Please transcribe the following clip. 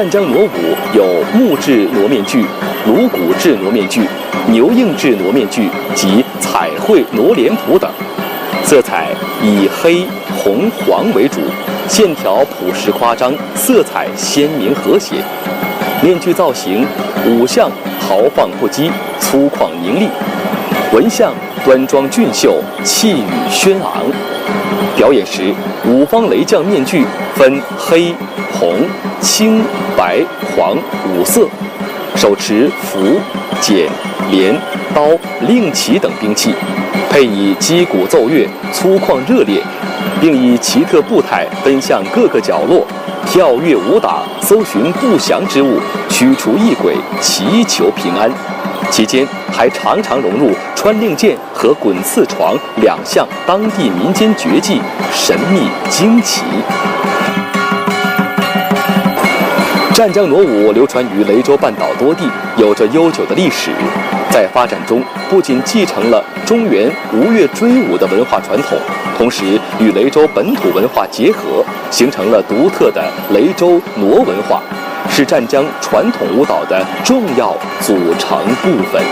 湛江傩舞有木质傩面具、颅骨制傩面具、牛硬制傩面具及彩绘傩脸谱等，色彩以黑、红、黄为主，线条朴实夸张，色彩鲜明和谐。面具造型五相豪放不羁，粗犷凌厉；文相端庄俊秀，气宇轩昂。表演时，五方雷将面具分黑、红、青、白、黄五色，手持斧、剪、镰、刀、令旗等兵器，配以击鼓奏乐，粗犷热烈，并以奇特步态奔向各个角落，跳跃武打，搜寻不祥之物，驱除异鬼，祈求平安。期间还常常融入穿令箭和滚刺床两项当地民间绝技，神秘惊奇。湛江傩舞流传于雷州半岛多地，有着悠久的历史。在发展中，不仅继承了中原吴越追舞的文化传统，同时与雷州本土文化结合，形成了独特的雷州傩文化，是湛江传统舞蹈的重要组成部分。